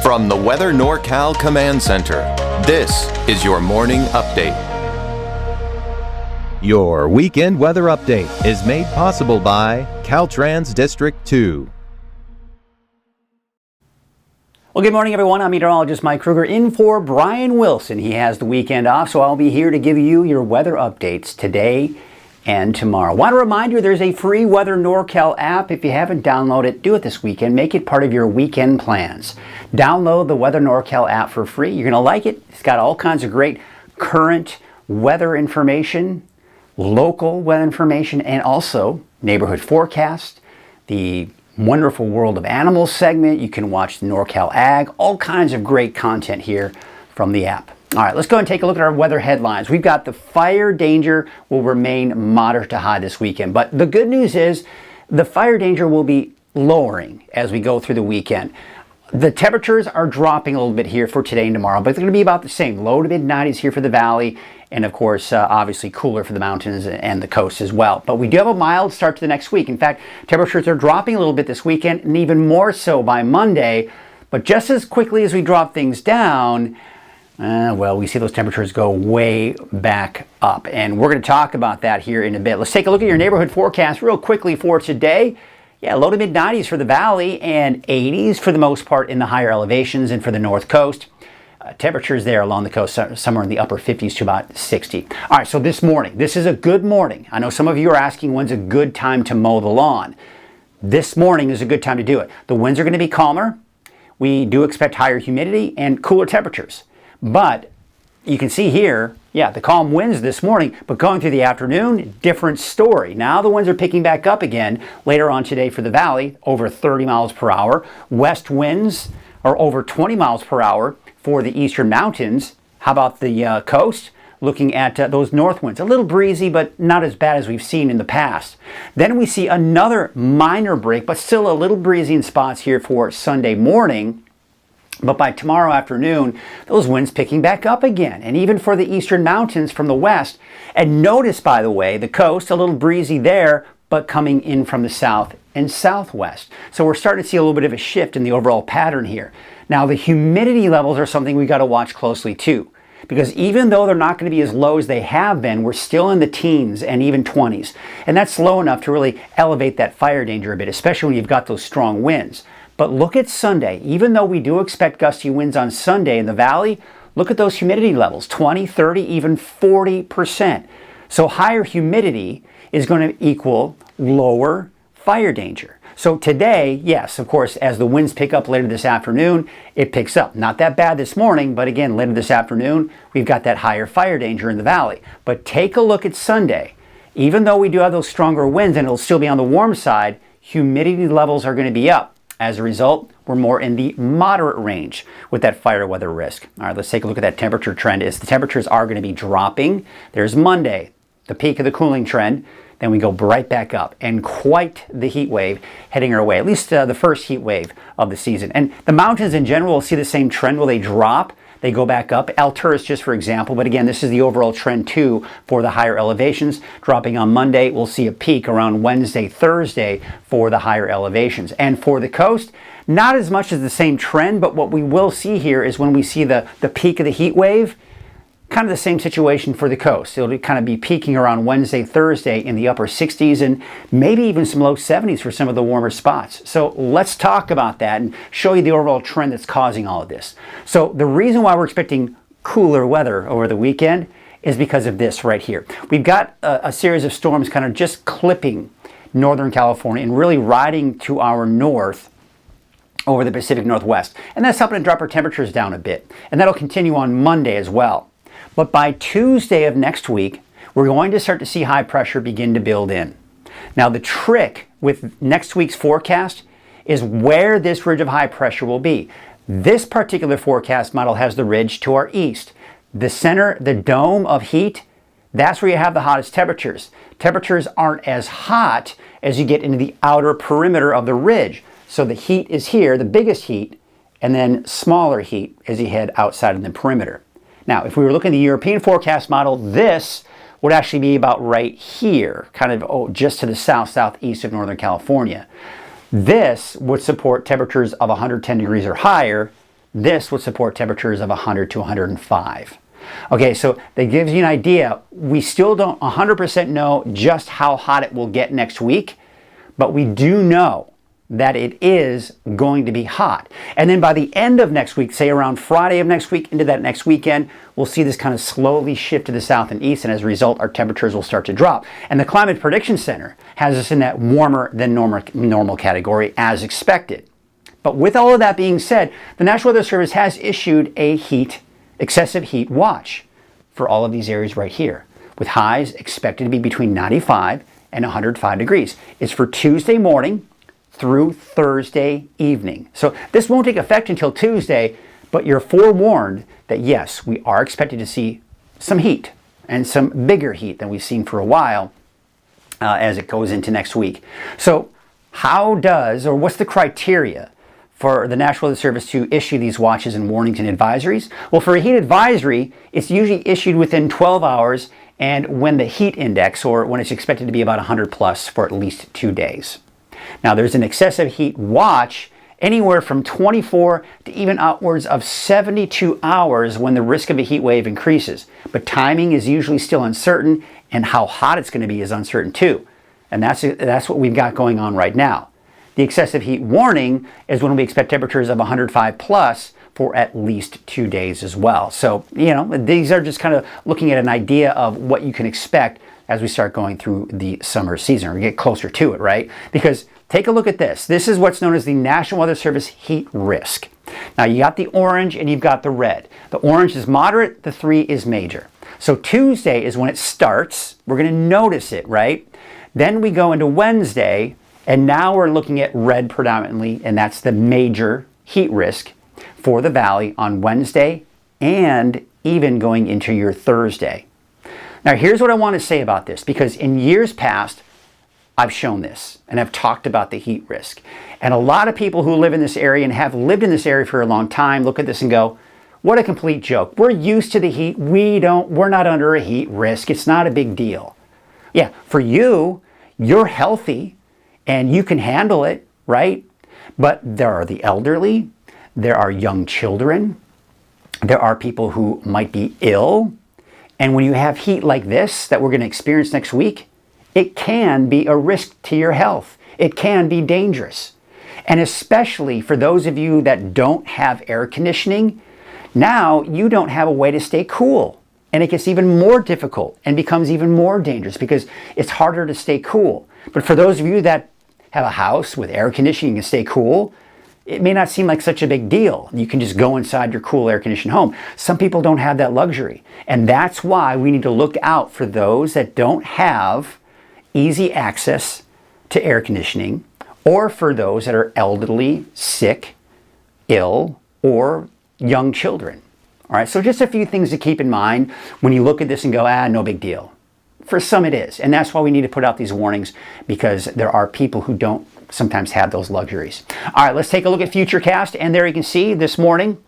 From the Weather NorCal Command Center, this is your morning update. Your weekend weather update is made possible by Caltrans District 2. Well, good morning, everyone. I'm meteorologist Mike Kruger in for Brian Wilson. He has the weekend off, so I'll be here to give you your weather updates today and tomorrow. Want to remind you there's a free Weather NorCal app. If you haven't downloaded it, do it this weekend. Make it part of your weekend plans. Download the Weather NorCal app for free. You're going to like it. It's got all kinds of great current weather information, local weather information, and also neighborhood forecast, the Wonderful World of Animals segment. You can watch the NorCal Ag, all kinds of great content here from the app. All right, let's go and take a look at our weather headlines. We've got the fire danger will remain moderate to high this weekend, but the good news is the fire danger will be lowering as we go through the weekend. The temperatures are dropping a little bit here for today and tomorrow, but they're going to be about the same. Low to mid 90s here for the valley, and of course, obviously cooler for the mountains and the coast as well. But we do have a mild start to the next week. In fact, temperatures are dropping a little bit this weekend, and even more so by Monday. But just as quickly as we drop things down, well, we see those temperatures go way back up. And we're going to talk about that here in a bit. Let's take a look at your neighborhood forecast real quickly for today. Yeah, low to mid 90s for the valley and 80s for the most part in the higher elevations and for the north coast. Temperatures there along the coast somewhere in the upper 50s to about 60. All right, so this morning, this is a good morning. I know some of you are asking when's a good time to mow the lawn. This morning is a good time to do it. The winds are going to be calmer. We do expect higher humidity and cooler temperatures. But you can see here, yeah, the calm winds this morning, but going through the afternoon, different story. Now the winds are picking back up again later on today for the valley, over 30 miles per hour. West winds are over 20 miles per hour for the eastern mountains. How about the coast? Looking at those north winds, a little breezy, but not as bad as we've seen in the past. Then we see another minor break, but still a little breezy in spots here for Sunday morning. But by tomorrow afternoon, those winds picking back up again. And even for the eastern mountains from the west. And notice, by the way, the coast, a little breezy there, but coming in from the south and southwest. So we're starting to see a little bit of a shift in the overall pattern here. Now, the humidity levels are something we got to watch closely too. Because even though they're not going to be as low as they have been, we're still in the teens and even 20s. And that's low enough to really elevate that fire danger a bit, especially when you've got those strong winds. But look at Sunday. Even though we do expect gusty winds on Sunday in the valley, look at those humidity levels, 20, 30, even 40%. So higher humidity is going to equal lower fire danger. So today, yes, of course, as the winds pick up later this afternoon, it picks up. Not that bad this morning, but again, later this afternoon, we've got that higher fire danger in the valley. But take a look at Sunday. Even though we do have those stronger winds and it'll still be on the warm side, humidity levels are going to be up. As a result, we're more in the moderate range with that fire weather risk. All right, let's take a look at that temperature trend. As the temperatures are going to be dropping, there's Monday, the peak of the cooling trend. Then we go right back up, and quite the heat wave heading our way, at least the first heat wave of the season. And the mountains in general will see the same trend. Will they drop? They go back up. Alturas, just for example, but again, this is the overall trend too for the higher elevations. Dropping on Monday, we'll see a peak around Wednesday, Thursday for the higher elevations. And for the coast, not as much as the same trend, but what we will see here is when we see the peak of the heat wave, kind of the same situation for the coast. It'll kind of be peaking around Wednesday, Thursday in the upper 60s and maybe even some low 70s for some of the warmer spots. So let's talk about that and show you the overall trend that's causing all of this. So the reason why we're expecting cooler weather over the weekend is because of this right here. We've got a series of storms kind of just clipping Northern California and really riding to our north over the Pacific Northwest. And that's helping to drop our temperatures down a bit. And that'll continue on Monday as well. But by Tuesday of next week, we're going to start to see high pressure begin to build in. Now, the trick with next week's forecast is where this ridge of high pressure will be. This particular forecast model has the ridge to our east. The center, the dome of heat, that's where you have the hottest temperatures. Temperatures aren't as hot as you get into the outer perimeter of the ridge. So the heat is here, the biggest heat, and then smaller heat as you head outside of the perimeter. Now, if we were looking at the European forecast model, this would actually be about right here, kind of just to the southeast of Northern California. This would support temperatures of 110 degrees or higher This would support temperatures of 100 to 105. Okay, so that gives you an idea. We still don't 100% know just how hot it will get next week, but we do know that it is going to be hot. And then by the end of next week, say around Friday of next week into that next weekend, we'll see this kind of slowly shift to the south and east, and as a result, our temperatures will start to drop. And the Climate Prediction Center has us in that warmer than normal category as expected. But with all of that being said, the National Weather Service has issued a excessive heat watch for all of these areas right here, with highs expected to be between 95 and 105 degrees. It's for Tuesday morning through Thursday evening. So this won't take effect until Tuesday, but you're forewarned that yes, we are expected to see some heat, and some bigger heat than we've seen for a while as it goes into next week. So what's the criteria for the National Weather Service to issue these watches and warnings and advisories? Well, for a heat advisory, it's usually issued within 12 hours and when the heat index, or when it's expected to be about 100 plus for at least 2 days. Now, there's an excessive heat watch anywhere from 24 to even upwards of 72 hours when the risk of a heat wave increases. But timing is usually still uncertain, and how hot it's going to be is uncertain too. And that's what we've got going on right now. The excessive heat warning is when we expect temperatures of 105 plus for at least 2 days as well. So, these are just kind of looking at an idea of what you can expect as we start going through the summer season, or get closer to it, right? Because take a look at this. This is what's known as the National Weather Service heat risk. Now, you got the orange and you've got the red. The orange is moderate, the 3 is major. So Tuesday is when it starts. We're going to notice it, right? Then we go into Wednesday, and now we're looking at red predominantly, and that's the major heat risk for the valley on Wednesday and even going into your Thursday. Now, here's what I want to say about this, because in years past, I've shown this and I've talked about the heat risk. And a lot of people who live in this area and have lived in this area for a long time look at this and go, what a complete joke. We're used to the heat. We're not under a heat risk. It's not a big deal. Yeah, for you, you're healthy and you can handle it, right? But there are the elderly, there are young children, there are people who might be ill. And when you have heat like this that we're going to experience next week, it can be a risk to your health. It can be dangerous. And especially for those of you that don't have air conditioning, now you don't have a way to stay cool. And it gets even more difficult and becomes even more dangerous because it's harder to stay cool. But for those of you that have a house with air conditioning and stay cool, it may not seem like such a big deal. You can just go inside your cool air-conditioned home. Some people don't have that luxury. And that's why we need to look out for those that don't have easy access to air conditioning, or for those that are elderly, sick, ill, or young children. All right, so just a few things to keep in mind when you look at this and go, no big deal. For some it is. And that's why we need to put out these warnings, because there are people who don't sometimes have those luxuries. All right, let's take a look at Futurecast. And there you can see this morning,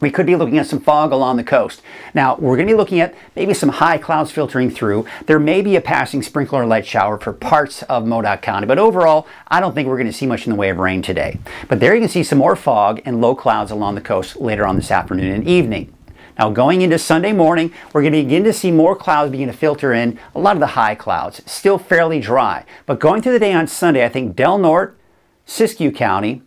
we could be looking at some fog along the coast. Now, we're going to be looking at maybe some high clouds filtering through. There may be a passing sprinkle or light shower for parts of Modoc County, but overall, I don't think we're going to see much in the way of rain today. But there you can see some more fog and low clouds along the coast later on this afternoon and evening. Now, going into Sunday morning, we're going to begin to see more clouds begin to filter in, a lot of the high clouds, still fairly dry. But going through the day on Sunday, I think Del Norte, Siskiyou County,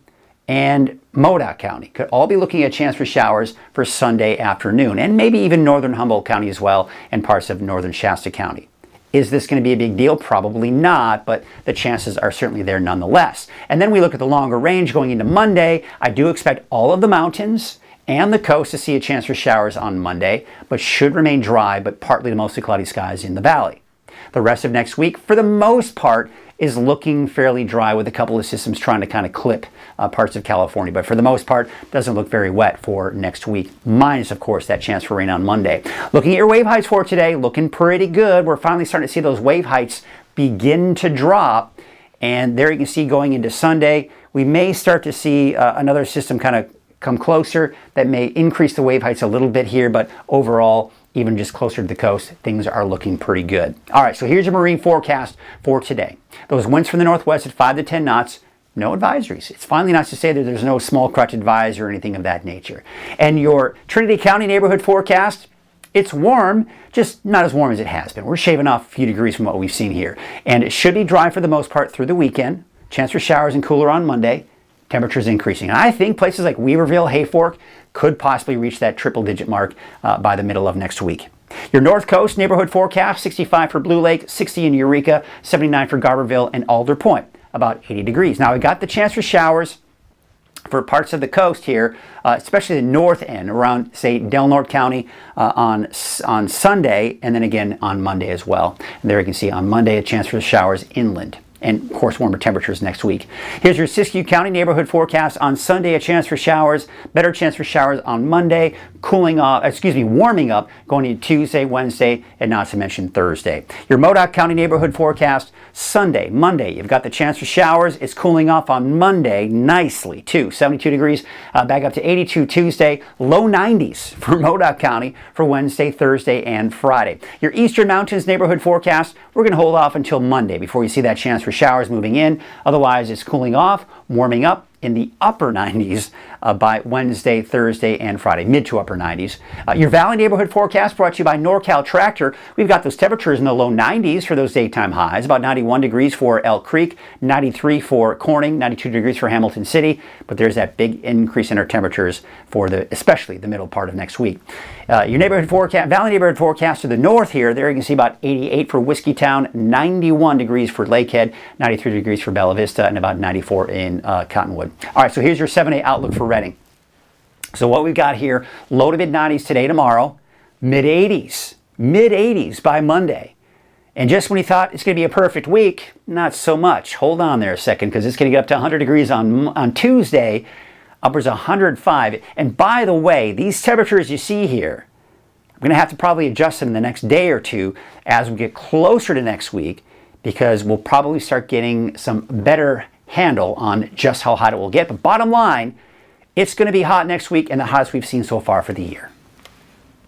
and Modoc County could all be looking at a chance for showers for Sunday afternoon, and maybe even northern Humboldt County as well, and parts of northern Shasta County. Is this going to be a big deal? Probably not, but the chances are certainly there nonetheless. And then we look at the longer range going into Monday. I do expect all of the mountains and the coast to see a chance for showers on Monday, but should remain dry, but partly to mostly cloudy skies in the valley. The rest of next week, for the most part, is looking fairly dry, with a couple of systems trying to kind of clip parts of California. But for the most part, doesn't look very wet for next week, minus, of course, that chance for rain on Monday. Looking at your wave heights for today, looking pretty good. We're finally starting to see those wave heights begin to drop. And there you can see going into Sunday, we may start to see another system kind of come closer that may increase the wave heights a little bit here, but overall, even just closer to the coast, things are looking pretty good. All right, so here's your marine forecast for today. Those winds from the northwest at 5 to 10 knots, no advisories. It's finally nice to say that there's no small crotch advisory or anything of that nature. And your Trinity County neighborhood forecast, it's warm, just not as warm as it has been. We're shaving off a few degrees from what we've seen here. And it should be dry for the most part through the weekend. Chance for showers and cooler on Monday. Temperatures increasing. And I think places like Weaverville, Hayfork could possibly reach that triple-digit mark by the middle of next week. Your North Coast neighborhood forecast, 65 for Blue Lake, 60 in Eureka, 79 for Garberville and Alder Point, about 80 degrees. Now, we got the chance for showers for parts of the coast here, especially the north end around, say, Del Norte County on Sunday, and then again on Monday as well. And there you can see on Monday a chance for showers inland. And of course, warmer temperatures next week. Here's your Siskiyou County neighborhood forecast. On Sunday, a chance for showers, better chance for showers on Monday, warming up going into Tuesday, Wednesday, and not to mention Thursday. Your Modoc County neighborhood forecast, Sunday, Monday, you've got the chance for showers. It's cooling off on Monday nicely too, 72 degrees, back up to 82 Tuesday, low 90s for Modoc County for Wednesday, Thursday, and Friday. Your Eastern Mountains neighborhood forecast, we're going to hold off until Monday before you see that chance for showers moving in. Otherwise, it's cooling off, warming up in the upper 90s by Wednesday, Thursday, and Friday, mid to upper 90s. Your Valley neighborhood forecast brought to you by NorCal Tractor. We've got those temperatures in the low 90s for those daytime highs, about 91 degrees for Elk Creek, 93 for Corning, 92 degrees for Hamilton City, but there's that big increase in our temperatures for especially the middle part of next week. Your neighborhood forecast, Valley neighborhood forecast to the north here, there you can see about 88 for Whiskeytown, 91 degrees for Lakehead, 93 degrees for Bella Vista, and about 94 in Cottonwood. All right, so here's your 7-day outlook for Redding. So what we've got here, low to mid-90s today, tomorrow, mid-80s by Monday. And just when you thought it's going to be a perfect week, not so much. Hold on there a second, because it's going to get up to 100 degrees on Tuesday, upwards of 105. And by the way, these temperatures you see here, I'm going to have to probably adjust them in the next day or two as we get closer to next week, because we'll probably start getting some better handle on just how hot it will get. But bottom line, it's going to be hot next week and the hottest we've seen so far for the year.